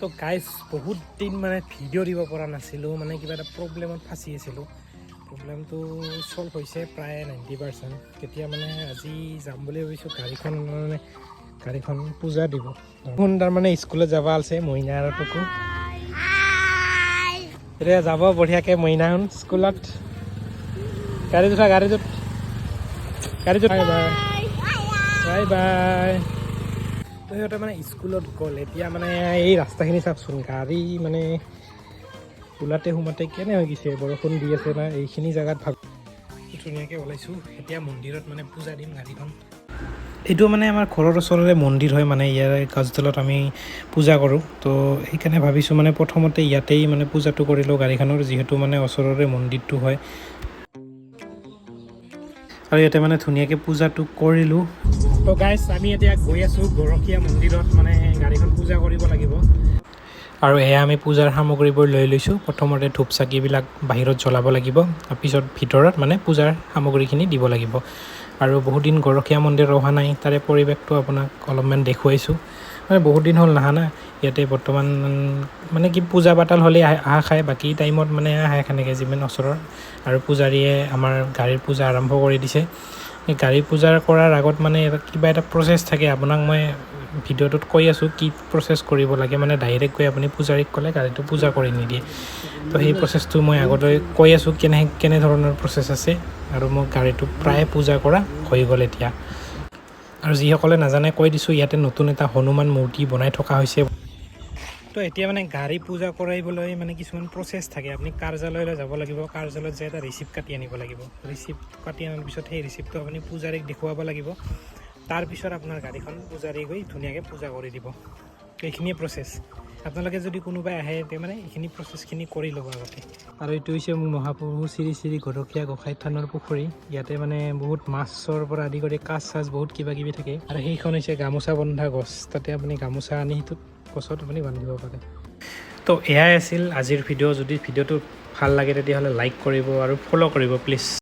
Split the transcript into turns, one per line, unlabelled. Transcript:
তো গাইজ বহুত দিন মানে ভিডিঅ' দিব পৰা নাছিলোঁ, মানে কিবা এটা প্ৰব্লেমত ফাঁচি আছিলোঁ। প্ৰব্লেমটো ছল্ভ হৈছে প্ৰায় 90%। তেতিয়া মানে আজি যাম বুলি ভাবিছোঁ, গাড়ীখন পূজা দিব। শুন তাৰমানে স্কুলত যাব আছে মইনা আৰু তোকো। এতিয়া যাব বঢ়িয়াকৈ মইনাখন স্কুলত। গাড়ীত উঠা, গাড়ীত বাই বাই বাই বাই। তো সিহঁতে মানে স্কুলত গ'ল। এতিয়া মানে এই ৰাস্তাখিনি চাওকচোন, গাড়ী মানে ওলাতে সোমাতে কেনে হৈ গৈছে, বৰষুণ দি আছে না। এইখিনি জেগাত ধুনীয়াকৈ ওলাইছোঁ। এতিয়া মন্দিৰত মানে পূজা দিম গাড়ীখন। এইটো মানে আমাৰ ঘৰৰ ওচৰৰে মন্দিৰ হয়, মানে ইয়াৰ গছডালত আমি পূজা কৰোঁ। তো সেইকাৰণে ভাবিছোঁ মানে প্ৰথমতে ইয়াতেই মানে পূজাটো কৰিলোঁ গাড়ীখনৰ, যিহেতু মানে ওচৰৰে মন্দিৰটো হয়। আৰু ইয়াতে মানে ধুনীয়াকৈ পূজাটো কৰিলোঁ। তো গাইজ আমি এতিয়া গৈ আছোঁ গৰখীয়া মন্দিৰত, মানে গাড়ীখন পূজা কৰিব লাগিব। আৰু এয়া আমি পূজাৰ সামগ্ৰীবোৰ লৈ লৈছোঁ। প্ৰথমতে ধূপ চাকিবিলাক বাহিৰত জ্বলাব লাগিব, তাৰপিছত ভিতৰত মানে পূজাৰ সামগ্ৰীখিনি দিব লাগিব। আৰু বহুত দিন গৰখীয়া মন্দিৰ অহা নাই, তাৰে পৰিৱেশটো আপোনাক অলপমান দেখুৱাইছোঁ। মানে বহুত দিন হ'ল নাহা না, ইয়াতে বৰ্তমান মানে কি পূজা পাতাল হ'লেই আহা খায়, বাকী টাইমত মানে আহে সেনেকৈ যিমান ওচৰৰ। আৰু পূজাৰীয়ে আমাৰ গাড়ীৰ পূজা আৰম্ভ কৰি দিছে। এই গাড়ী পূজা কৰাৰ আগত মানে কিবা এটা প্ৰচেছ থাকে, আপোনাক মই ভিডিঅ'টোত কৈ আছোঁ কি প্ৰচেছ কৰিব লাগে। মানে ডাইৰেক্ট গৈ আপুনি পূজাৰীক ক'লে গাড়ীটো পূজা কৰি নিদিয়ে। তো সেই প্ৰচেছটো মই আগলৈ কৈ আছোঁ কেনেধৰণৰ প্ৰচেছ আছে। আৰু মোৰ গাড়ীটো প্ৰায় পূজা কৰা হৈ গ'ল এতিয়া। আৰু যিসকলে নাজানে কৈ দিছোঁ, ইয়াতে নতুন এটা হনুমান মূৰ্তি বনাই থকা হৈছে। তো এতিয়া মানে গাড়ী পূজা কৰাইবলৈ মানে কিছুমান প্ৰচেছ থাকে। আপুনি কাৰ্যালয়লৈ যাব লাগিব, কাৰ্যালয়ত যাই এটা ৰিচিপ্ট কাটি আনিব লাগিব। ৰিচিপ্ট কাটি অনাৰ পিছত সেই ৰিচিপ্টটো আপুনি পূজাৰীক দেখুৱাব লাগিব। তাৰপিছত আপোনাৰ গাড়ীখন পূজাৰী গৈ ধুনীয়াকৈ পূজা কৰি দিব। এইখিনিয়ে প্ৰচেছ। আপোনালোকে যদি কোনোবাই আহে তেতিয়া মানে এইখিনি প্ৰচেছখিনি কৰি ল'ব আগতে। আৰু এইটো হৈছে মোৰ মহাপ্ৰভু শ্ৰী শ্ৰী গৰখীয়া গোসাঁই থানৰ পুখুৰী। ইয়াতে মানে বহুত মাছৰ পৰা আদি কৰি কাছ চাছ বহুত কিবা কিবি থাকে। আৰু সেইখন হৈছে গামোচা বন্ধা গছ, তাতে আপুনি গামোচা আনি সেইটোত গছত আপুনি বান্ধিব পাৰে। তো এয়াই আছিল আজিৰ ভিডিঅ'। যদি ভিডিঅ'টো ভাল লাগে তেতিয়াহ'লে লাইক কৰিব আৰু ফ'ল' কৰিব প্লিজ।